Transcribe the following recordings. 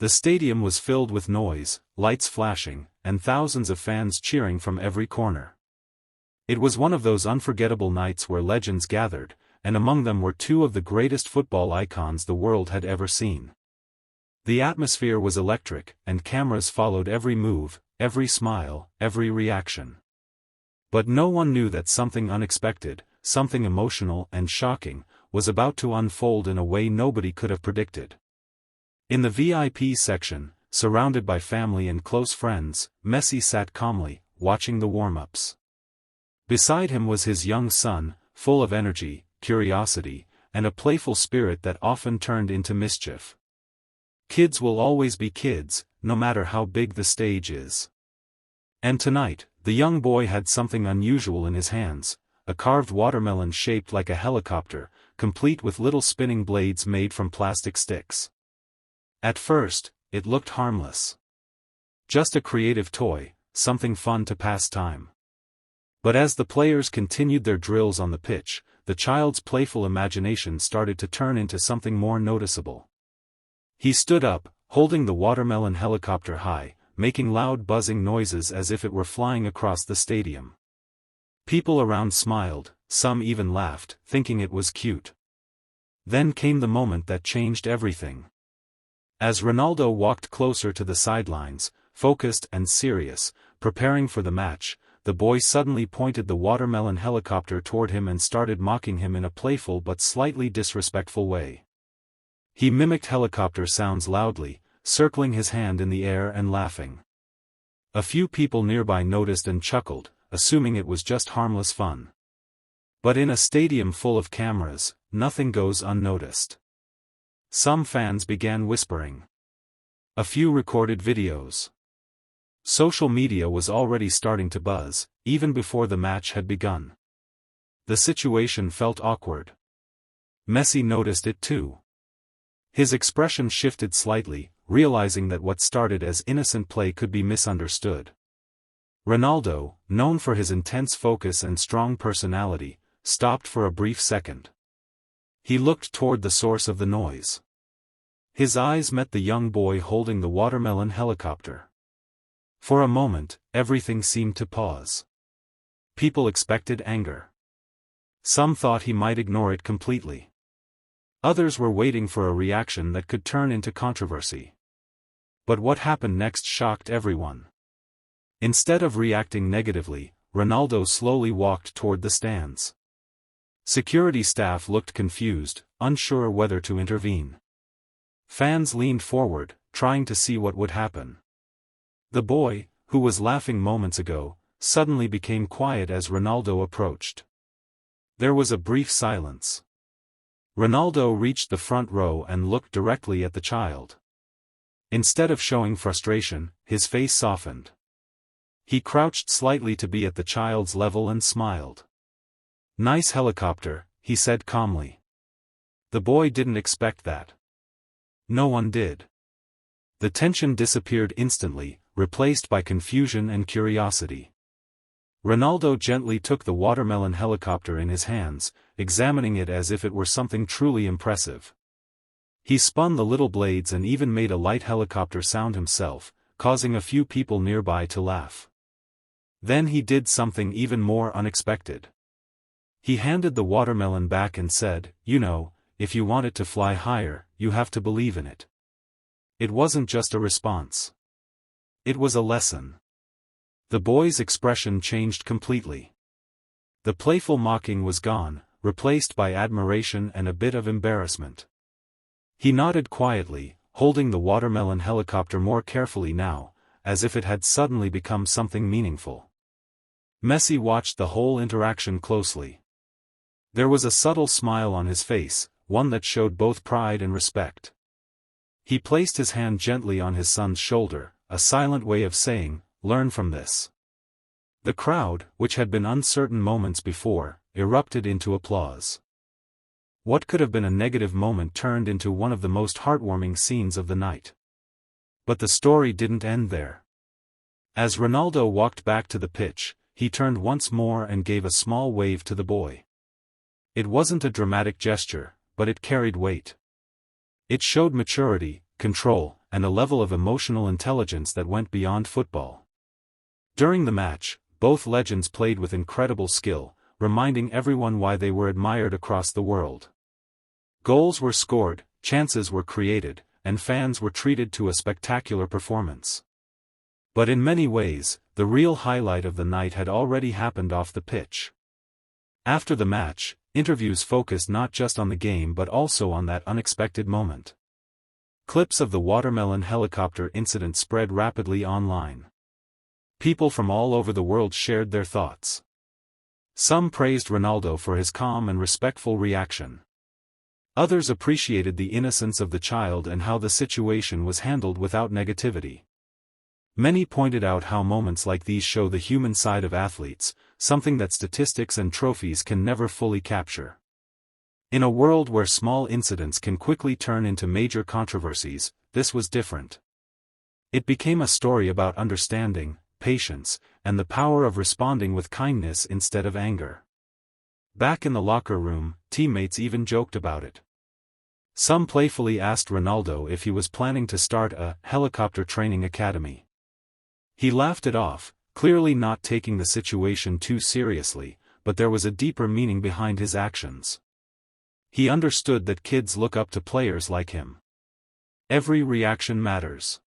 The stadium was filled with noise, lights flashing, and thousands of fans cheering from every corner. It was one of those unforgettable nights where legends gathered, and among them were two of the greatest football icons the world had ever seen. The atmosphere was electric, and cameras followed every move, every smile, every reaction. But no one knew that something unexpected, something emotional and shocking, was about to unfold in a way nobody could have predicted. In the VIP section, surrounded by family and close friends, Messi sat calmly, watching the warm-ups. Beside him was his young son, full of energy, curiosity, and a playful spirit that often turned into mischief. Kids will always be kids, no matter how big the stage is. And tonight, the young boy had something unusual in his hands, a carved watermelon shaped like a helicopter, complete with little spinning blades made from plastic sticks. At first, it looked harmless. Just a creative toy, something fun to pass time. But as the players continued their drills on the pitch, the child's playful imagination started to turn into something more noticeable. He stood up, holding the watermelon helicopter high, making loud buzzing noises as if it were flying across the stadium. People around smiled, some even laughed, thinking it was cute. Then came the moment that changed everything. As Ronaldo walked closer to the sidelines, focused and serious, preparing for the match, the boy suddenly pointed the watermelon helicopter toward him and started mocking him in a playful but slightly disrespectful way. He mimicked helicopter sounds loudly, circling his hand in the air and laughing. A few people nearby noticed and chuckled, assuming it was just harmless fun. But in a stadium full of cameras, nothing goes unnoticed. Some fans began whispering. A few recorded videos. Social media was already starting to buzz, even before the match had begun. The situation felt awkward. Messi noticed it too. His expression shifted slightly, realizing that what started as innocent play could be misunderstood. Ronaldo, known for his intense focus and strong personality, stopped for a brief second. He looked toward the source of the noise. His eyes met the young boy holding the watermelon helicopter. For a moment, everything seemed to pause. People expected anger. Some thought he might ignore it completely. Others were waiting for a reaction that could turn into controversy. But what happened next shocked everyone. Instead of reacting negatively, Ronaldo slowly walked toward the stands. Security staff looked confused, unsure whether to intervene. Fans leaned forward, trying to see what would happen. The boy, who was laughing moments ago, suddenly became quiet as Ronaldo approached. There was a brief silence. Ronaldo reached the front row and looked directly at the child. Instead of showing frustration, his face softened. He crouched slightly to be at the child's level and smiled. "Nice helicopter," he said calmly. The boy didn't expect that. No one did. The tension disappeared instantly, replaced by confusion and curiosity. Ronaldo gently took the watermelon helicopter in his hands, examining it as if it were something truly impressive. He spun the little blades and even made a light helicopter sound himself, causing a few people nearby to laugh. Then he did something even more unexpected. He handed the watermelon back and said, "You know, if you want it to fly higher, you have to believe in it." It wasn't just a response. It was a lesson. The boy's expression changed completely. The playful mocking was gone, replaced by admiration and a bit of embarrassment. He nodded quietly, holding the watermelon helicopter more carefully now, as if it had suddenly become something meaningful. Messi watched the whole interaction closely. There was a subtle smile on his face, one that showed both pride and respect. He placed his hand gently on his son's shoulder, a silent way of saying, "Learn from this." The crowd, which had been uncertain moments before, erupted into applause. What could have been a negative moment turned into one of the most heartwarming scenes of the night. But the story didn't end there. As Ronaldo walked back to the pitch, he turned once more and gave a small wave to the boy. It wasn't a dramatic gesture, but it carried weight. It showed maturity, control, and a level of emotional intelligence that went beyond football. During the match, both legends played with incredible skill, reminding everyone why they were admired across the world. Goals were scored, chances were created, and fans were treated to a spectacular performance. But in many ways, the real highlight of the night had already happened off the pitch. After the match, interviews focused not just on the game but also on that unexpected moment. Clips of the watermelon helicopter incident spread rapidly online. People from all over the world shared their thoughts. Some praised Ronaldo for his calm and respectful reaction. Others appreciated the innocence of the child and how the situation was handled without negativity. Many pointed out how moments like these show the human side of athletes, something that statistics and trophies can never fully capture. In a world where small incidents can quickly turn into major controversies, this was different. It became a story about understanding, patience, and the power of responding with kindness instead of anger. Back in the locker room, teammates even joked about it. Some playfully asked Ronaldo if he was planning to start a helicopter training academy. He laughed it off, clearly not taking the situation too seriously, but there was a deeper meaning behind his actions. He understood that kids look up to players like him. Every reaction matters.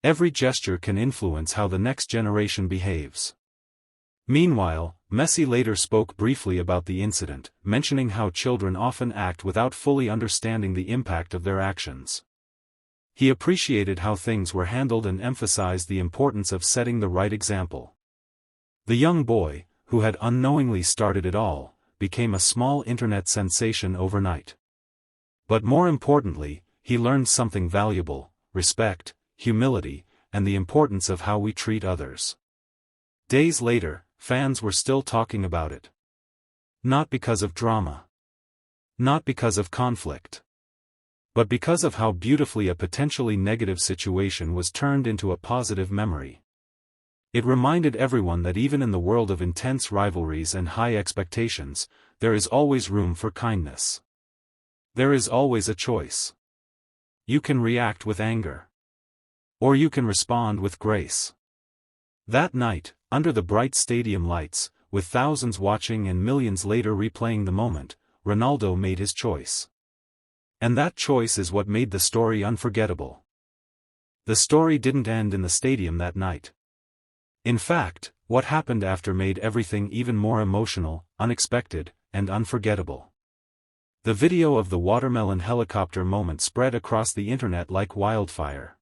Every gesture can influence how the next generation behaves. Meanwhile, Messi later spoke briefly about the incident, mentioning how children often act without fully understanding the impact of their actions. He appreciated how things were handled and emphasized the importance of setting the right example. The young boy, who had unknowingly started it all, became a small internet sensation overnight. But more importantly, he learned something valuable: respect, humility, and the importance of how we treat others. Days later, fans were still talking about it. Not because of drama. Not because of conflict. But because of how beautifully a potentially negative situation was turned into a positive memory. It reminded everyone that even in the world of intense rivalries and high expectations, there is always room for kindness. There is always a choice. You can react with anger. Or you can respond with grace. That night, under the bright stadium lights, with thousands watching and millions later replaying the moment, Ronaldo made his choice. And that choice is what made the story unforgettable. The story didn't end in the stadium that night. In fact, what happened after made everything even more emotional, unexpected, and unforgettable. The video of the watermelon helicopter moment spread across the internet like wildfire.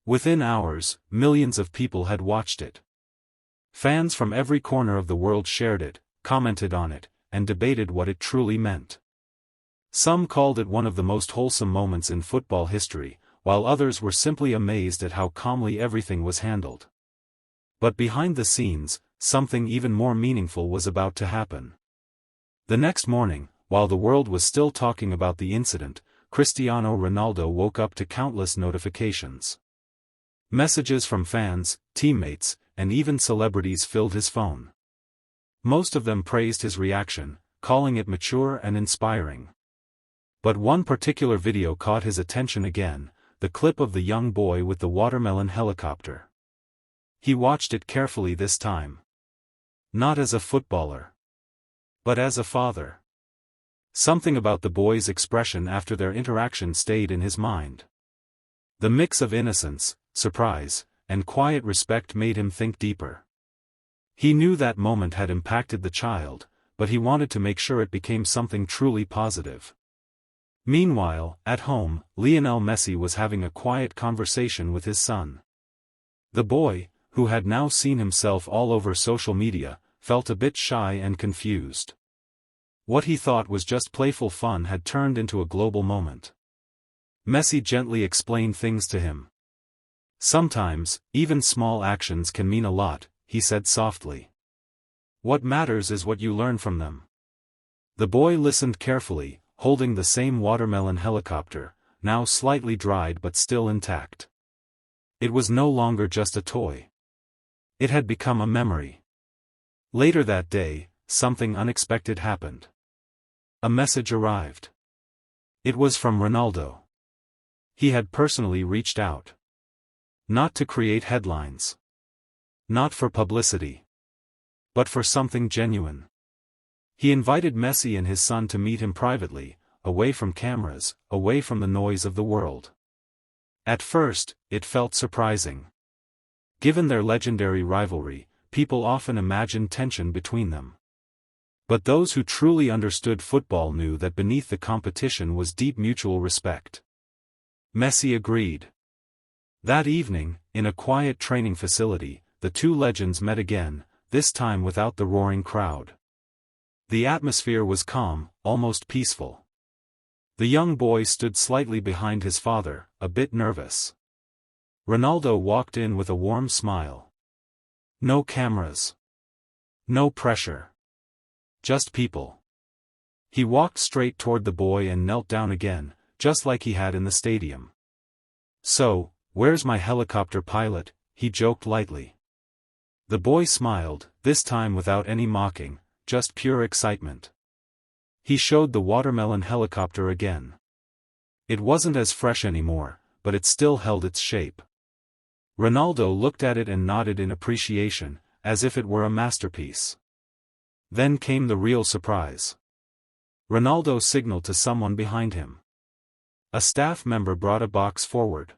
Within hours, millions of people had watched it. Fans from every corner of the world shared it, commented on it, and debated what it truly meant. Some called it one of the most wholesome moments in football history, while others were simply amazed at how calmly everything was handled. But behind the scenes, something even more meaningful was about to happen. The next morning, while the world was still talking about the incident, Cristiano Ronaldo woke up to countless notifications. Messages from fans, teammates, and even celebrities filled his phone. Most of them praised his reaction, calling it mature and inspiring. But one particular video caught his attention again, the clip of the young boy with the watermelon helicopter. He watched it carefully this time. Not as a footballer. But as a father. Something about the boy's expression after their interaction stayed in his mind. The mix of innocence, surprise, and quiet respect made him think deeper. He knew that moment had impacted the child, but he wanted to make sure it became something truly positive. Meanwhile, at home, Lionel Messi was having a quiet conversation with his son. The boy, who had now seen himself all over social media, felt a bit shy and confused. What he thought was just playful fun had turned into a global moment. Messi gently explained things to him. Sometimes, even small actions can mean a lot, he said softly. What matters is what you learn from them. The boy listened carefully, holding the same watermelon helicopter, now slightly dried but still intact. It was no longer just a toy. It had become a memory. Later that day, something unexpected happened. A message arrived. It was from Ronaldo. He had personally reached out. Not to create headlines. Not for publicity. But for something genuine. He invited Messi and his son to meet him privately, away from cameras, away from the noise of the world. At first, it felt surprising. Given their legendary rivalry, people often imagined tension between them. But those who truly understood football knew that beneath the competition was deep mutual respect. Messi agreed. That evening, in a quiet training facility, the two legends met again, this time without the roaring crowd. The atmosphere was calm, almost peaceful. The young boy stood slightly behind his father, a bit nervous. Ronaldo walked in with a warm smile. No cameras. No pressure. Just people. He walked straight toward the boy and knelt down again, just like he had in the stadium. "So, where's my helicopter pilot?" he joked lightly. The boy smiled, this time without any mocking, just pure excitement. He showed the watermelon helicopter again. It wasn't as fresh anymore, but it still held its shape. Ronaldo looked at it and nodded in appreciation, as if it were a masterpiece. Then came the real surprise. Ronaldo signaled to someone behind him. A staff member brought a box forward.